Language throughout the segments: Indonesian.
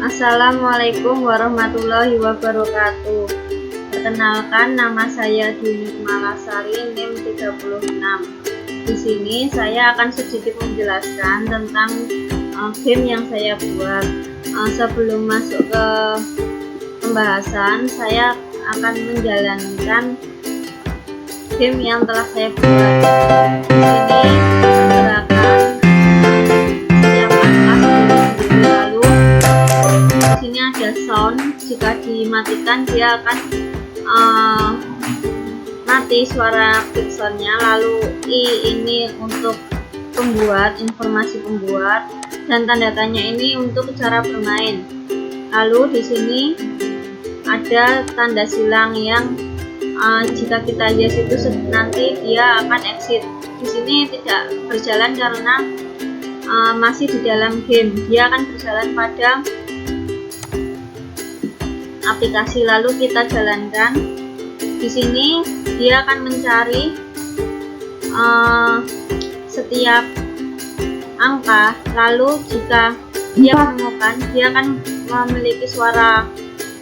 Assalamualaikum warahmatullahi wabarakatuh. Perkenalkan, nama saya Dwi Malasari, NIM 36. Di sini saya akan sedikit menjelaskan tentang game yang saya buat. Sebelum masuk ke pembahasan, saya akan menjalankan game yang telah saya buat. Di sini pergerakan setiap angka lalu di sini ada sound. Jika dimatikan dia akan mati suara backsoundnya. Lalu I ini untuk pembuat, informasi pembuat, dan tanda tanya ini untuk cara bermain. Lalu di sini ada tanda silang yang jika kita yes itu nanti dia akan exit. Di sini tidak berjalan karena masih di dalam game. Dia akan berjalan pada aplikasi. Lalu kita jalankan. Di sini dia akan mencari setiap angka. Lalu jika dia menemukan, dia akan memiliki suara,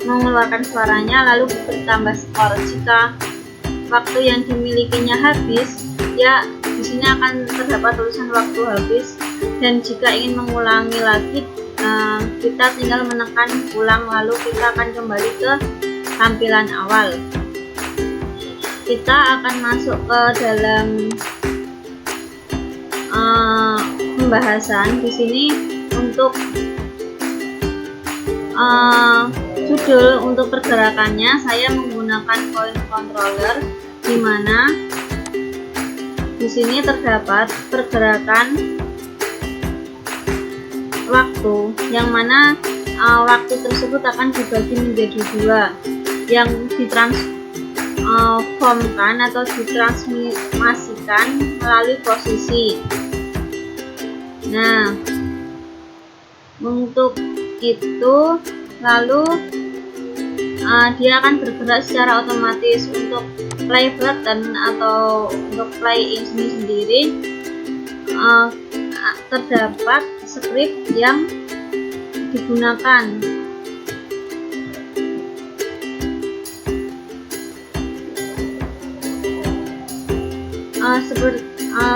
mengeluarkan suaranya, lalu bertambah skor. Jika waktu yang dimilikinya habis, ya di sini akan terdapat tulisan waktu habis. Dan jika ingin mengulangi lagi, kita tinggal menekan ulang, lalu kita akan kembali ke tampilan awal. Kita akan masuk ke dalam pembahasan. Di sini untuk judul untuk pergerakannya saya menggunakan point controller, di mana di sini terdapat pergerakan waktu, yang mana waktu tersebut akan dibagi menjadi dua, yang ditransformkan atau ditransmisikan melalui posisi. Nah, untuk itu lalu dia akan bergerak secara otomatis. Untuk play button atau untuk play ini sendiri terdapat script yang digunakan.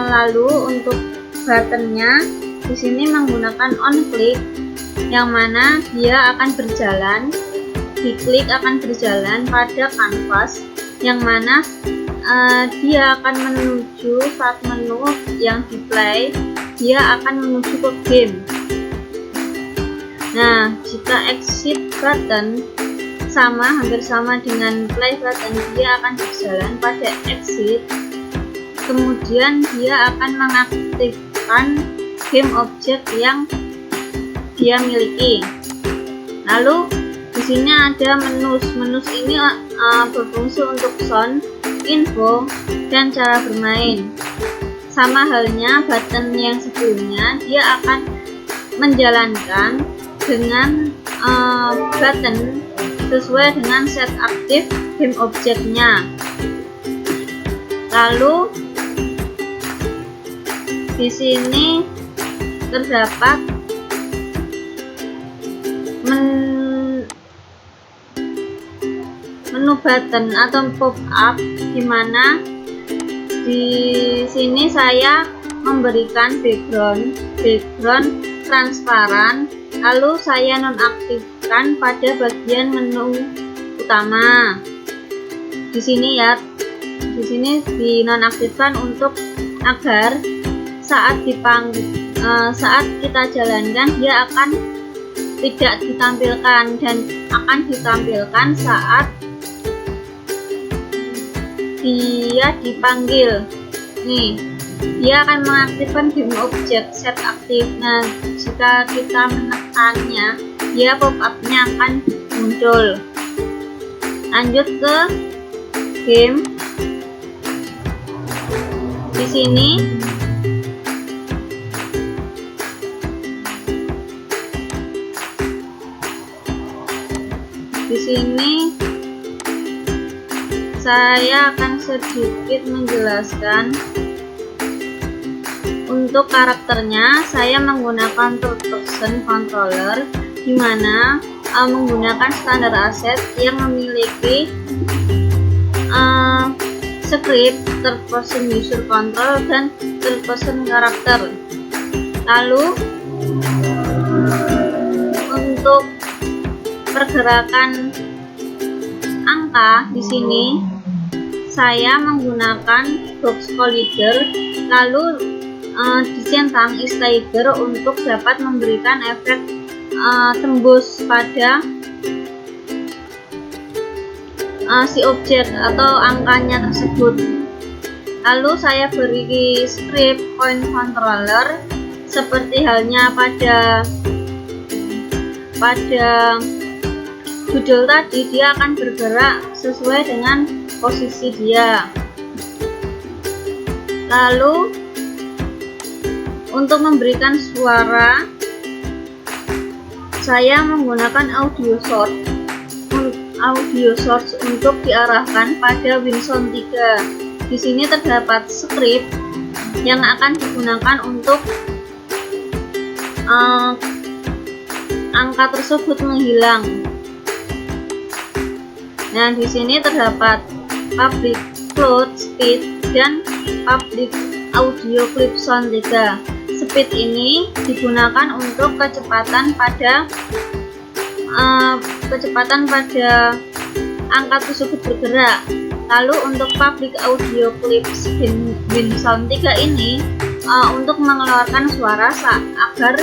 Lalu untuk buttonnya di sini menggunakan on click, yang mana dia akan berjalan, diklik akan berjalan pada kanvas, yang mana dia akan menuju saat menu yang di play, dia akan menuju ke game. Nah, jika exit button hampir sama dengan play button, dia akan berjalan pada exit, kemudian dia akan mengaktifkan game object yang dia miliki. Lalu di sini ada menus. Menus ini berfungsi untuk sound, info, dan cara bermain. Sama halnya button yang sebelumnya, dia akan menjalankan dengan button sesuai dengan set aktif game objeknya. Lalu di sini terdapat menu button atau pop up, di mana di sini saya memberikan background transparan, lalu saya nonaktifkan pada bagian menu utama. Di sini ya, di sini dinonaktifkan untuk agar saat kita jalankan dia akan tidak ditampilkan, dan akan ditampilkan saat dia dipanggil. Nih, dia akan mengaktifkan game object set aktif. Nah, jika kita menekannya, dia pop up-nya akan muncul. Lanjut ke game. Di sini saya akan sedikit menjelaskan. Untuk karakternya saya menggunakan third person controller, di mana menggunakan standar aset yang memiliki script, third person user control, dan third person karakter. Lalu untuk pergerakan angka di sini saya menggunakan box collider, lalu dicentang is tiger untuk dapat memberikan efek tembus pada si objek atau angkanya tersebut. Lalu saya beri script point controller seperti halnya pada judul tadi, dia akan bergerak sesuai dengan posisi dia. Lalu untuk memberikan suara saya menggunakan audio source untuk diarahkan pada WinSound 3. Di sini terdapat script yang akan digunakan untuk angka tersebut menghilang. Nah, di sini terdapat public float speed dan public audio clip sound 3. Speed ini digunakan untuk kecepatan pada angka tersebut bergerak. Lalu untuk public audio clip WinSound 3 ini untuk mengeluarkan suara agar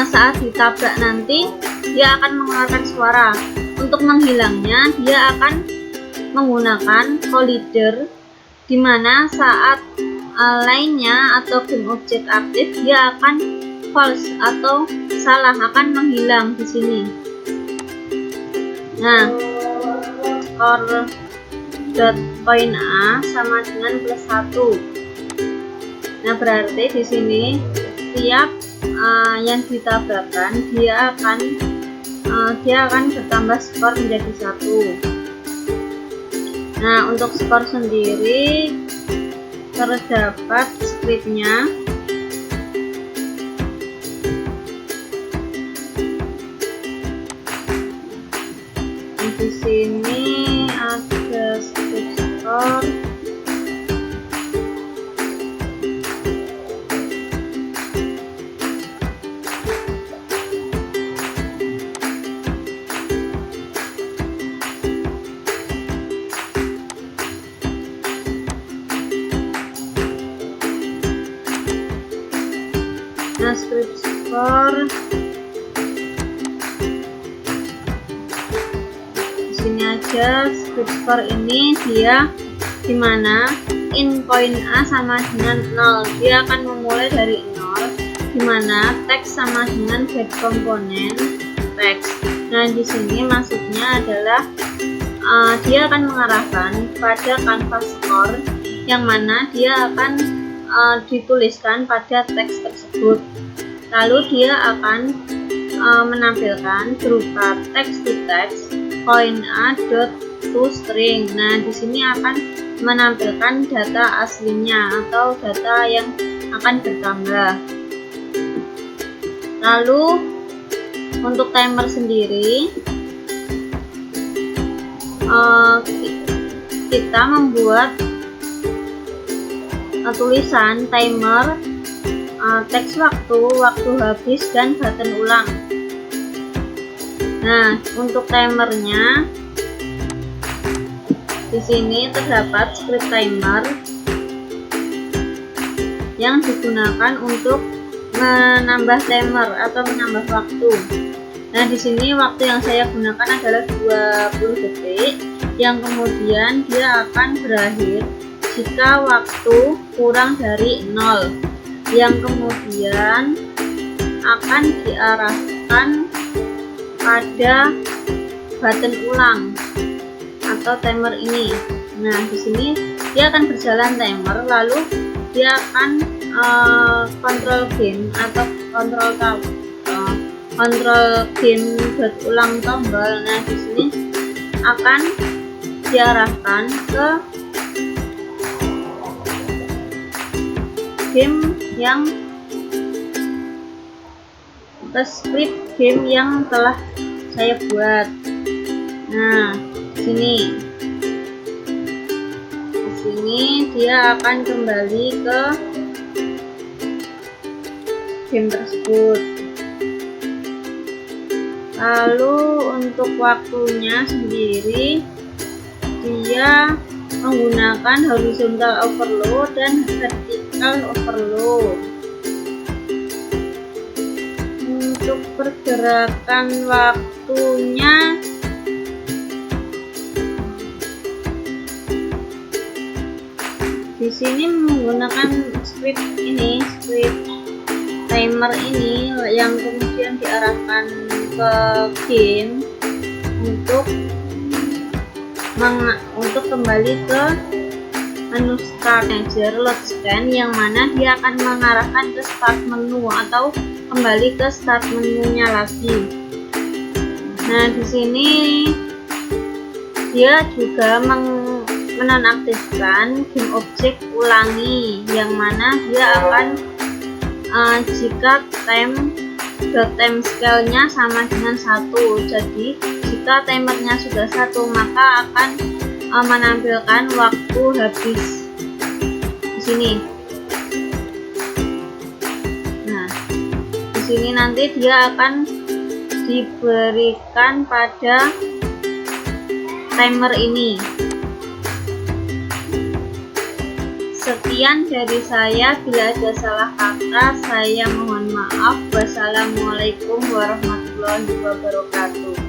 saat ditabrak nanti dia akan mengeluarkan suara. Untuk menghilangnya dia akan menggunakan collider, di mana saat lainnya atau game objek aktif dia akan false atau salah, akan menghilang di sini. Nah, skor dot point A sama dengan +1. Nah, berarti di sini setiap yang ditabrakkan dia akan bertambah skor menjadi 1. Nah, untuk skor sendiri terdapat scriptnya. Di sini ada script skor. Nah, script skor di sini aja. Script skor ini dia dimana in point A sama dengan 0, dia akan memulai dari 0, dimana teks sama dengan get komponen teks. Nah, di sini maksudnya adalah dia akan mengarahkan pada canvas score yang mana dia akan dituliskan pada teks tersebut. Lalu dia akan menampilkan berupa text to text point A dot to string. Nah, di sini akan menampilkan data aslinya atau data yang akan bertambah. Lalu untuk timer sendiri kita membuat tulisan timer, teks waktu habis, dan button ulang. Nah, untuk timernya di sini terdapat script timer yang digunakan untuk menambah timer atau menambah waktu. Nah, di sini waktu yang saya gunakan adalah 20 detik, yang kemudian dia akan berakhir jika waktu kurang dari 0, yang kemudian akan diarahkan pada button ulang atau timer ini. Nah, di sini dia akan berjalan timer, lalu dia akan kontrol game atau kontrol game buat ulang tombol. Nah, di sini akan diarahkan ke game yang ke script game yang telah saya buat. Nah, di sini dia akan kembali ke game tersebut. Lalu untuk waktunya sendiri dia menggunakan horizontal overload dan vertical overload. Untuk pergerakan waktunya di sini menggunakan script timer ini yang kemudian diarahkan ke game untuk kembali ke menu start manager load scan, yang mana dia akan mengarahkan ke start menu atau kembali ke start menunya lagi. Nah, di sini dia juga menonaktifkan game object ulangi, yang mana dia akan jika time scale-nya sama dengan 1. Jadi jika timernya sudah 1, maka akan menampilkan waktu habis di sini. Nah, di sini nanti dia akan diberikan pada timer ini. Sekian dari saya, bila ada salah kata saya mohon maaf. Wassalamualaikum warahmatullahi wabarakatuh.